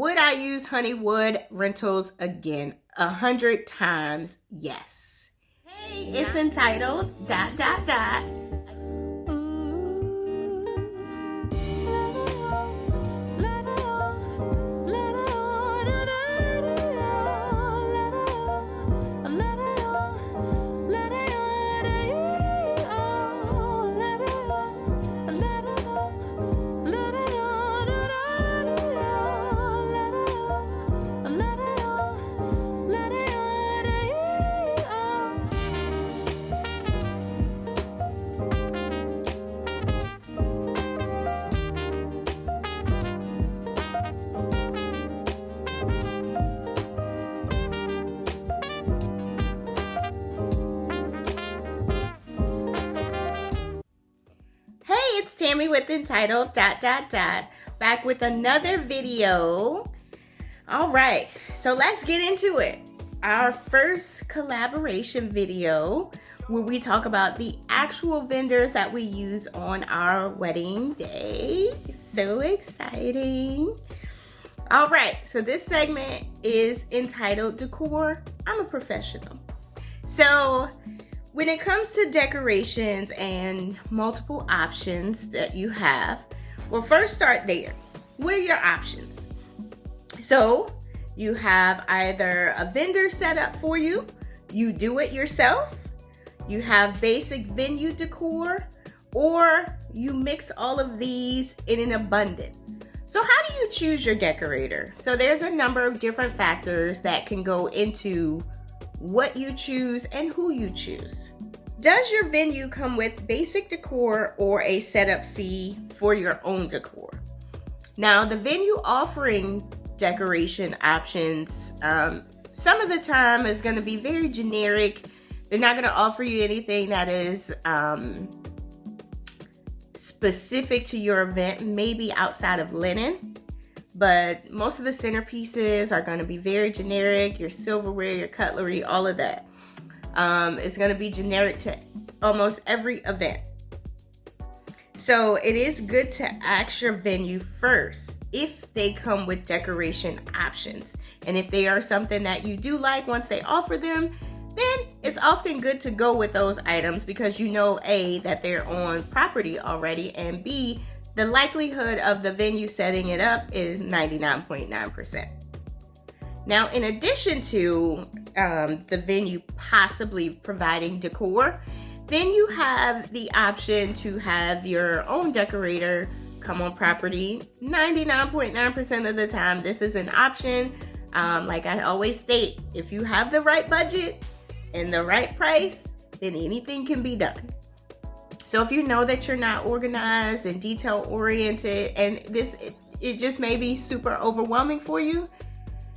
Would I use Honeywood rentals again? 100 times yes. Hey, it's entitled ... It's Tammy with entitled ... back with another video. All right, so let's get into it. Our first collaboration video where we talk about the actual vendors that we use on our wedding day. So exciting. All right, so this segment is entitled Decor. I'm a professional. So when it comes to decorations and multiple options that you have, we'll first start there. What are your options? So you have either a vendor set up for you, you do it yourself, you have basic venue decor, or you mix all of these in an abundance. So how do you choose your decorator? So there's a number of different factors that can go into what you choose and who you choose. Does your venue come with basic decor or a setup fee for your own decor? Now, the venue offering decoration options, some of the time is going to be very generic. They're not going to offer you anything that is specific to your event, maybe outside of linen. But most of the centerpieces are going to be very generic. Your silverware, your cutlery, all of that. It's going to be generic to almost every event. So it is good to ask your venue first if they come with decoration options. And if they are something that you do like once they offer them, then it's often good to go with those items because you know A, that they're on property already, and B, the likelihood of the venue setting it up is 99.9%. Now, in addition to the venue possibly providing decor, then you have the option to have your own decorator come on property. 99.9% of the time, this is an option. Like I always state, if you have the right budget and the right price, then anything can be done. So if you know that you're not organized and detail oriented and it just may be super overwhelming for you,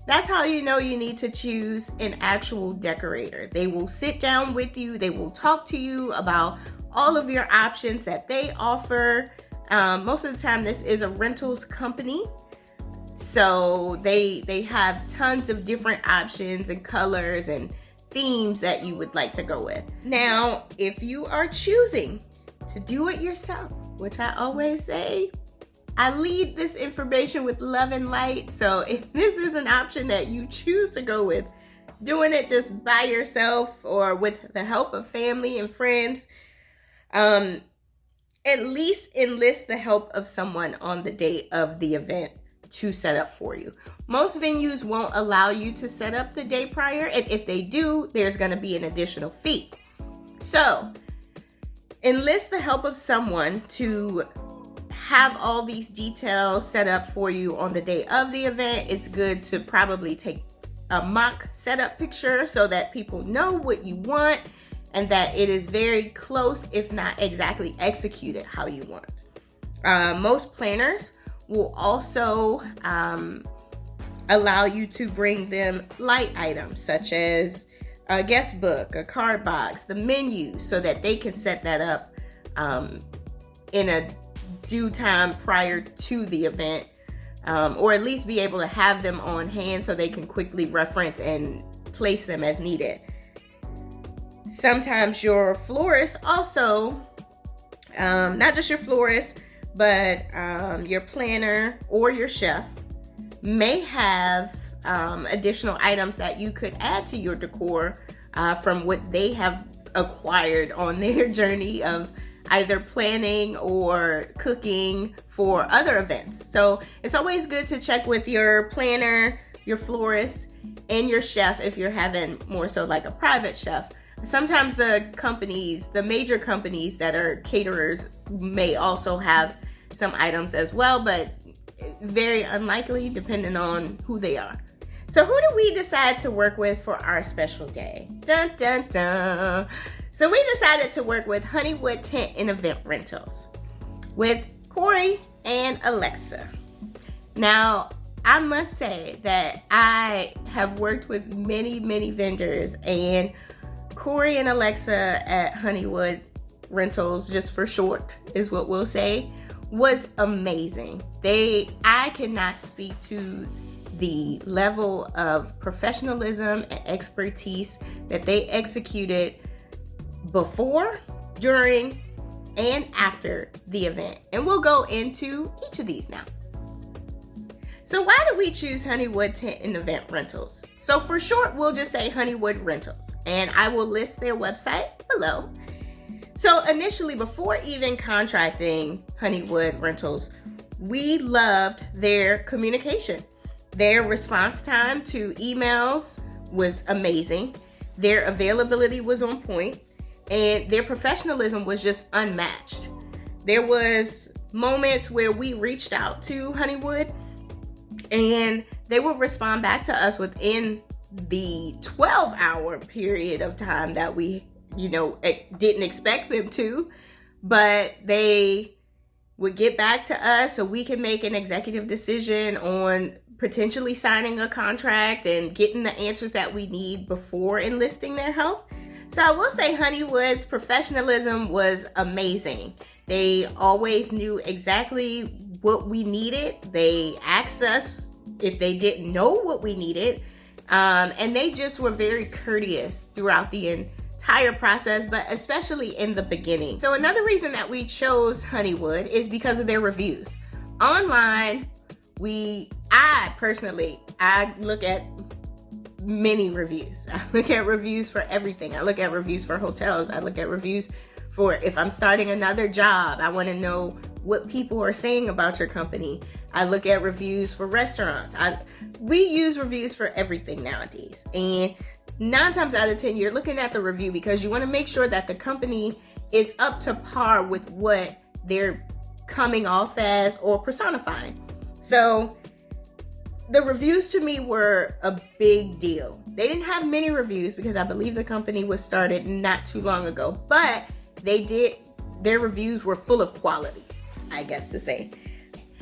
that's how you know you need to choose an actual decorator. They will sit down with you. They will talk to you about all of your options that they offer. Most of the time, this is a rentals company. So they have tons of different options and colors and themes that you would like to go with. Now, if you are choosing to do it yourself, which I always say, I lead this information with love and light. So if this is an option that you choose to go with, doing it just by yourself or with the help of family and friends, at least enlist the help of someone on the day of the event to set up for you. Most venues won't allow you to set up the day prior, and if they do, there's going to be an additional fee. So enlist the help of someone to have all these details set up for you on the day of the event. It's good to probably take a mock setup picture so that people know what you want and that it is very close, if not exactly executed how you want. Most planners will also allow you to bring them light items such as a guest book, a card box, the menu, so that they can set that up in a due time prior to the event, or at least be able to have them on hand so they can quickly reference and place them as needed. Sometimes your florist also, not just your florist, but your planner or your chef may have additional items that you could add to your decor from what they have acquired on their journey of either planning or cooking for other events. So it's always good to check with your planner, your florist, and your chef if you're having more so like a private chef. Sometimes the major companies that are caterers may also have some items as well, but very unlikely depending on who they are. So who do we decide to work with for our special day? Dun, dun, dun. So we decided to work with HONEYWOOD Tent and Event Rentals with Corey and Alexa. Now, I must say that I have worked with many, many vendors, and Corey and Alexa at HONEYWOOD Rentals, just for short is what we'll say, was amazing. I cannot speak to the level of professionalism and expertise that they executed before, during, and after the event. And we'll go into each of these now. So why did we choose HONEYWOOD Tent and Event Rentals? So for short, we'll just say HONEYWOOD Rentals, and I will list their website below. So initially, before even contracting HONEYWOOD Rentals, we loved their communication. Their response time to emails was amazing. Their availability was on point, and their professionalism was just unmatched. There was moments where we reached out to HONEYWOOD and they would respond back to us within the 12-hour period of time that we, didn't expect them to, but they would get back to us so we could make an executive decision on potentially signing a contract and getting the answers that we need before enlisting their help. So I will say HONEYWOOD's professionalism was amazing. They always knew exactly what we needed. They asked us if they didn't know what we needed. And they just were very courteous throughout the entire process, but especially in the beginning. So another reason that we chose HONEYWOOD is because of their reviews. Online, I look at many reviews. I look at reviews for everything. I look at reviews for hotels. I look at reviews for if I'm starting another job. I want to know what people are saying about your company. I look at reviews for restaurants. We use reviews for everything nowadays. And 9 times out of 10, you're looking at the review because you want to make sure that the company is up to par with what they're coming off as or personifying. So the reviews to me were a big deal. They didn't have many reviews because I believe the company was started not too long ago, but their reviews were full of quality, I guess to say.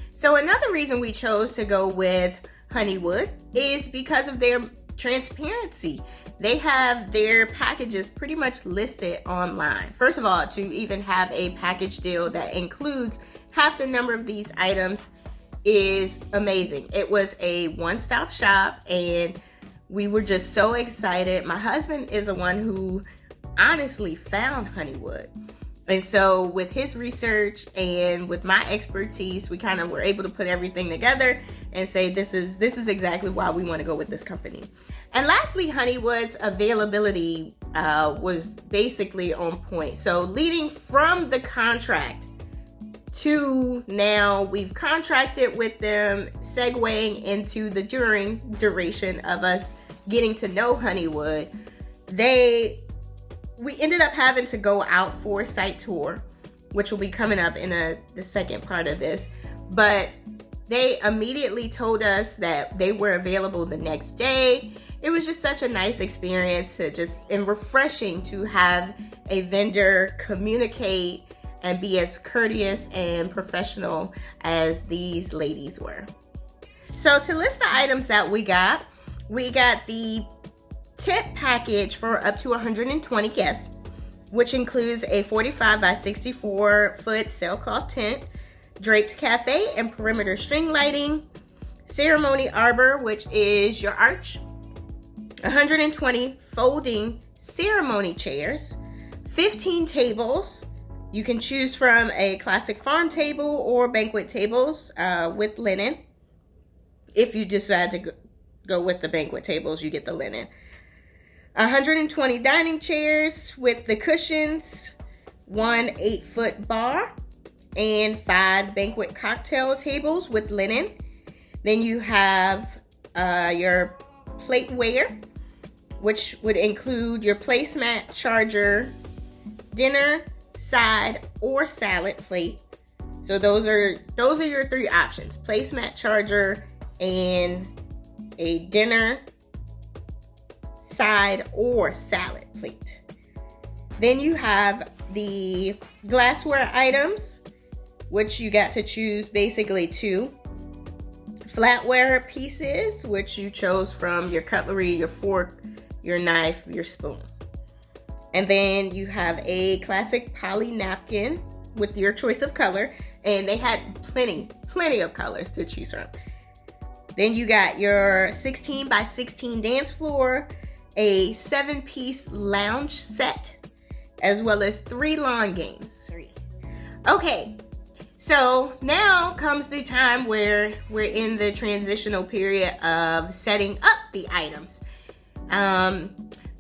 So another reason we chose to go with HONEYWOOD is because of their transparency. They have their packages pretty much listed online. First of all, to even have a package deal that includes half the number of these items is amazing. It was a one-stop shop and we were just so excited. My husband is the one who honestly found HONEYWOOD. And so with his research and with my expertise, we kind of were able to put everything together and say this is exactly why we want to go with this company. And lastly, HONEYWOOD's availability was basically on point. So leading from the contract to now we've contracted with them, segueing into the duration of us getting to know HONEYWOOD, we ended up having to go out for a site tour, which will be coming up in the second part of this. But they immediately told us that they were available the next day. It was just such a nice experience and refreshing to have a vendor communicate and be as courteous and professional as these ladies were. So to list the items that we got the tent package for up to 120 guests, which includes a 45 by 64 foot sailcloth tent, draped cafe and perimeter string lighting, ceremony arbor, which is your arch, 120 folding ceremony chairs, 15 tables. You can choose from a classic farm table or banquet tables with linen, if you decide to go with the banquet tables, you get the linen. 120 dining chairs with the cushions, 1 8-foot bar, and 5 banquet cocktail tables with linen. Then you have your plateware, which would include your placemat, charger, dinner, side, or salad plate. So those are your 3 options: placemat, charger, and a dinner, side, or salad plate. Then you have the glassware items, which you got to choose basically 2. Flatware pieces, which you chose from your cutlery, your fork, your knife, your spoon. And then you have a classic poly napkin with your choice of color, and they had plenty of colors to choose from. Then you got your 16 by 16 dance floor, a 7-piece lounge set, as well as 3 lawn games. Okay, so now comes the time where we're in the transitional period of setting up the items.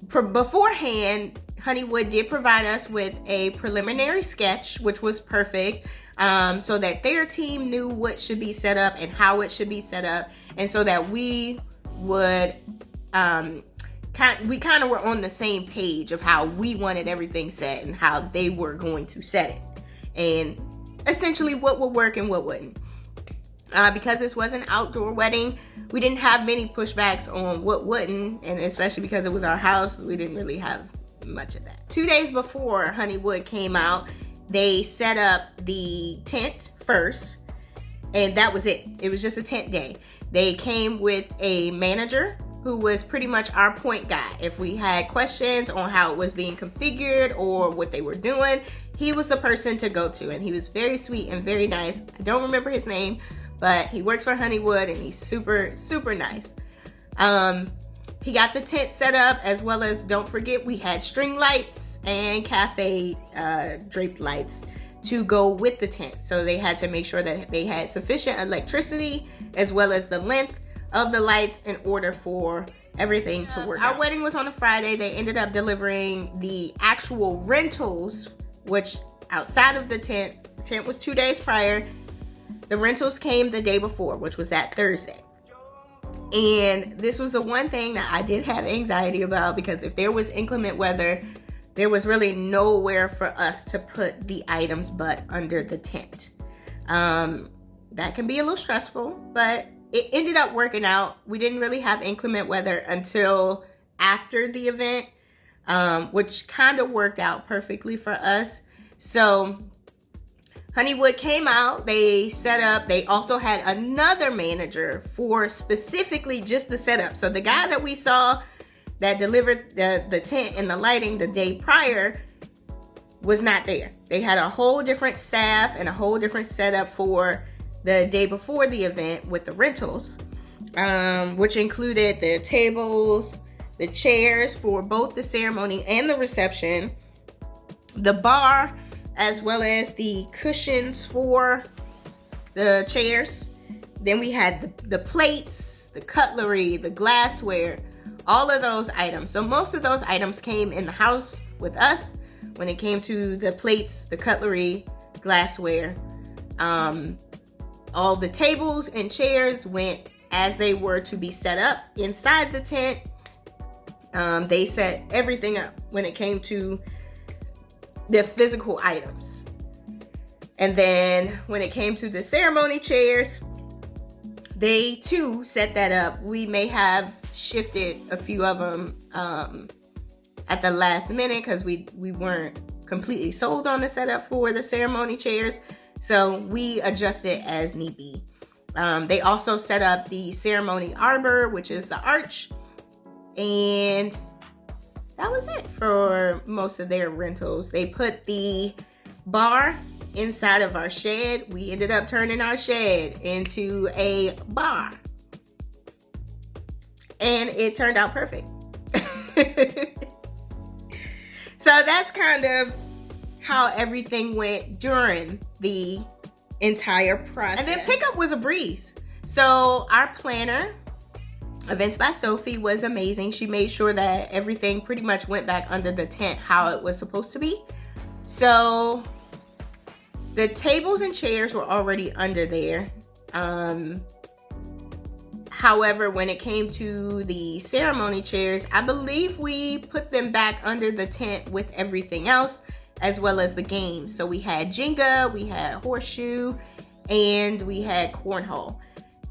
Beforehand, Honeywood did provide us with a preliminary sketch, which was perfect, so that their team knew what should be set up and how it should be set up, and so that we would we kind of were on the same page of how we wanted everything set and how they were going to set it, and essentially what would work and what wouldn't. Because this was an outdoor wedding, we didn't have many pushbacks on what wouldn't, and especially because it was our house, we didn't really have much of that. 2 days before Honeywood came out, they set up the tent first, and that was it. It was just a tent day. They came with a manager who was pretty much our point guy. If we had questions on how it was being configured or what they were doing, he was the person to go to, and he was very sweet and very nice. I don't remember his name, but he works for Honeywood, and he's super, super nice. He got the tent set up, as well as, don't forget, we had string lights and cafe draped lights to go with the tent. So they had to make sure that they had sufficient electricity, as well as the length of the lights, in order for everything to work out. Our wedding was on a Friday. They ended up delivering the actual rentals, which outside of the tent was 2 days prior. The rentals came the day before, which was that Thursday. And this was the one thing that I did have anxiety about, because if there was inclement weather, there was really nowhere for us to put the items but under the tent. That can be a little stressful, but it ended up working out. We didn't really have inclement weather until after the event, which kind of worked out perfectly for us. So Honeywood came out, they set up, they also had another manager for specifically just the setup. So the guy that we saw that delivered the tent and the lighting the day prior was not there. They had a whole different staff and a whole different setup for the day before the event with the rentals, which included the tables, the chairs for both the ceremony and the reception, the bar, as well as the cushions for the chairs. Then we had the plates, the cutlery, the glassware, all of those items. So most of those items came in the house with us when it came to the plates, the cutlery, glassware. All the tables and chairs went as they were to be set up inside the tent. They set everything up when it came to the physical items. And then when it came to the ceremony chairs, they too set that up. We may have shifted a few of them at the last minute because we weren't completely sold on the setup for the ceremony chairs. So we adjusted as need be. They also set up the ceremony arbor, which is the arch. And that was it for most of their rentals. They put the bar inside of our shed. We ended up turning our shed into a bar. And it turned out perfect. So that's kind of how everything went during the entire process. And then pickup was a breeze. So our planner, Events by Sophie, was amazing. She made sure that everything pretty much went back under the tent how it was supposed to be. So the tables and chairs were already under there. However, when it came to the ceremony chairs, I believe we put them back under the tent with everything else, as well as the games. So we had Jenga, we had Horseshoe, and we had Cornhole.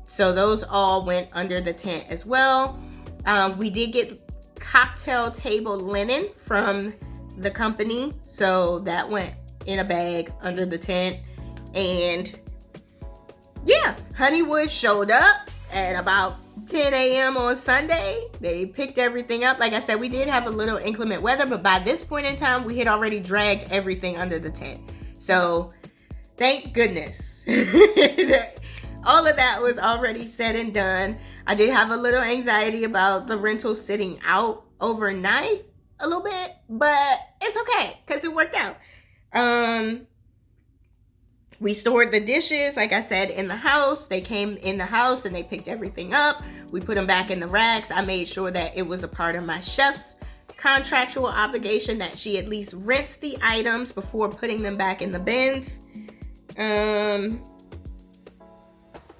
So those all went under the tent as well. We did get cocktail table linen from the company. So that went in a bag under the tent. And yeah, HONEYWOOD showed up at about 10 a.m. on Sunday. They picked everything up. Like I said, we did have a little inclement weather, but by this point in time, we had already dragged everything under the tent. So thank goodness. All of that was already said and done. I did have a little anxiety about the rental sitting out overnight a little bit, but it's okay because it worked out. We stored the dishes, like I said, in the house. They came in the house and they picked everything up. We put them back in the racks. I made sure that it was a part of my chef's contractual obligation that she at least rinse the items before putting them back in the bins.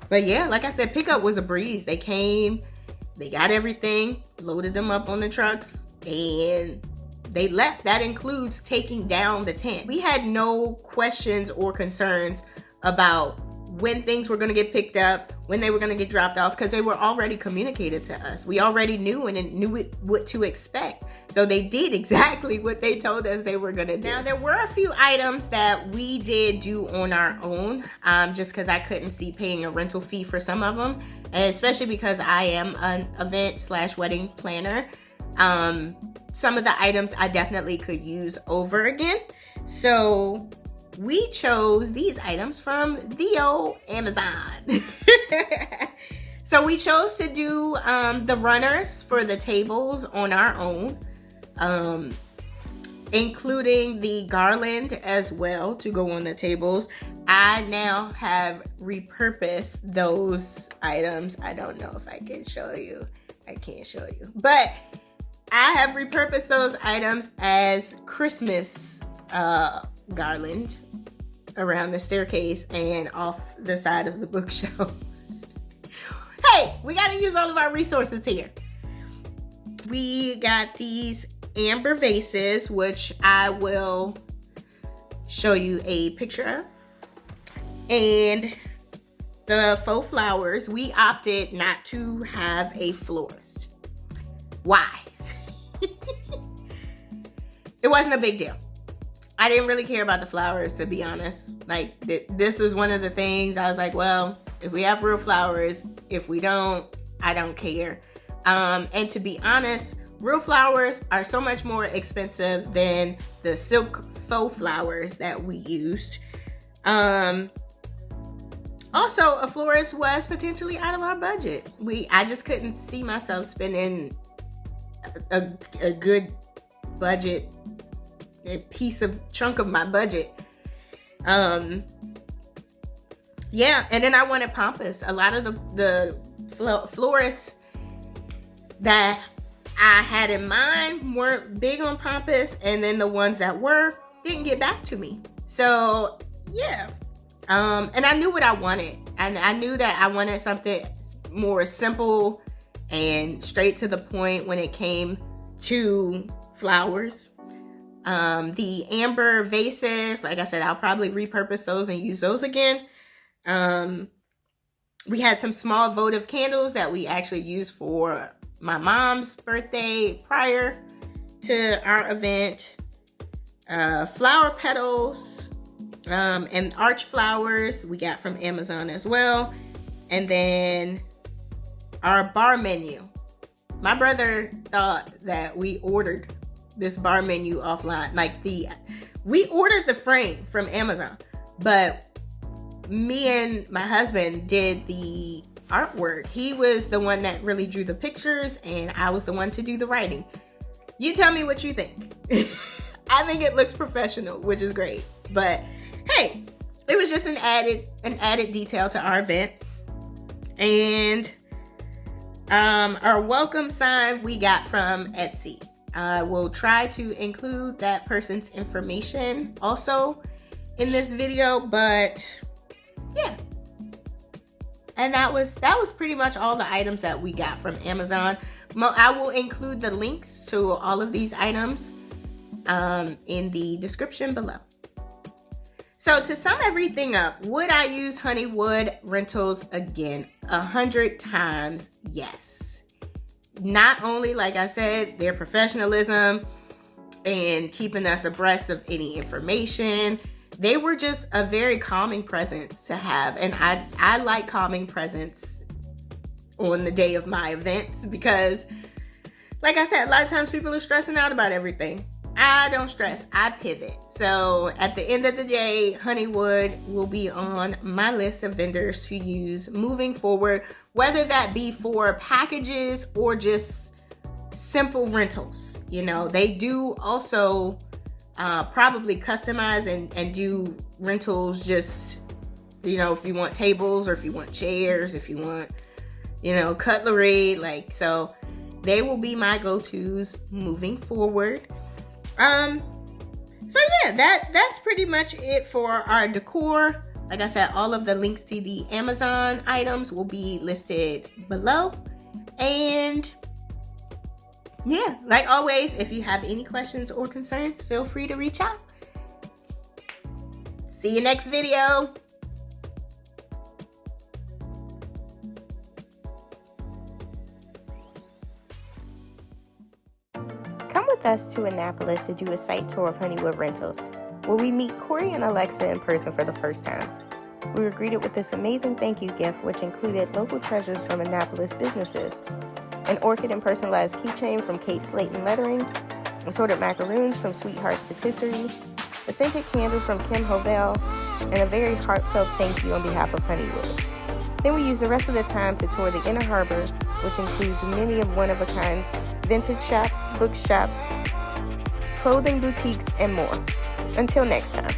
But yeah, like I said, pickup was a breeze. They came, they got everything, loaded them up on the trucks, and they left. That includes taking down the tent. We had no questions or concerns about when things were gonna get picked up, when they were gonna get dropped off, because they were already communicated to us. We already knew and knew what to expect. So they did exactly what they told us they were gonna do. Now, there were a few items that we did do on our own, just because I couldn't see paying a rental fee for some of them, and especially because I am an event/wedding planner. Some of the items I definitely could use over again. So we chose these items from the old Amazon. So we chose to do the runners for the tables on our own, including the garland as well to go on the tables. I now have repurposed those items. I don't know if I can show you. I can't show you. But I have repurposed those items as Christmas garland around the staircase and off the side of the bookshelf. Hey, we got to use all of our resources here. We got these amber vases, which I will show you a picture of. And the faux flowers, we opted not to have a florist. Why? It wasn't a big deal. I didn't really care about the flowers, to be honest. Like, this was one of the things I was like, well, if we have real flowers, if we don't, I don't care. And to be honest, real flowers are so much more expensive than the silk faux flowers that we used. Also, a florist was potentially out of our budget. I just couldn't see myself spending a good budget, a chunk of my budget. Yeah, and then I wanted pampas. A lot of the florists that I had in mind weren't big on pampas, and then the ones that were didn't get back to me. So yeah, and I knew what I wanted, and I knew that I wanted something more simple and straight to the point when it came to flowers. The amber vases, like I said, I'll probably repurpose those and use those again. We had some small votive candles that we actually used for my mom's birthday prior to our event. Flower petals and arch flowers we got from Amazon as well. And then our bar menu. My brother thought that we ordered this bar menu offline. We ordered the frame from Amazon, but me and my husband did the artwork. He was the one that really drew the pictures, and I was the one to do the writing. You tell me what you think. I think it looks professional, which is great. But hey, it was just an added detail to our event. And our welcome sign we got from Etsy. I will try to include that person's information also in this video, but yeah. And that was pretty much all the items that we got from Amazon. I will include the links to all of these items in the description below. So to sum everything up, would I use Honeywood rentals again? 100 times yes. Not only, like I said, their professionalism and keeping us abreast of any information, they were just a very calming presence to have. And I like calming presence on the day of my events because, like I said, a lot of times people are stressing out about everything. I don't stress, I pivot. So at the end of the day, Honeywood will be on my list of vendors to use moving forward, whether that be for packages or just simple rentals. You know, they do also probably customize and do rentals, just, you know, if you want tables or if you want chairs, if you want, you know, cutlery, like, so they will be my go-tos moving forward. So yeah, that's pretty much it for our decor. Like I said, all of the links to the Amazon items will be listed below. And yeah, like always, if you have any questions or concerns, feel free to reach out. See you next video. Come with us to Annapolis to do a site tour of Honeywood Rentals, where we meet Corey and Alexa in person for the first time. We were greeted with this amazing thank you gift, which included local treasures from Annapolis businesses, an orchid and personalized keychain from Kate Slayton Lettering, assorted macaroons from Sweetheart's Patisserie, a scented candle from Kim Hovell, and a very heartfelt thank you on behalf of Honeywood. Then we used the rest of the time to tour the Inner Harbor, which includes many of one-of-a-kind vintage shops, bookshops, clothing boutiques, and more. Until next time.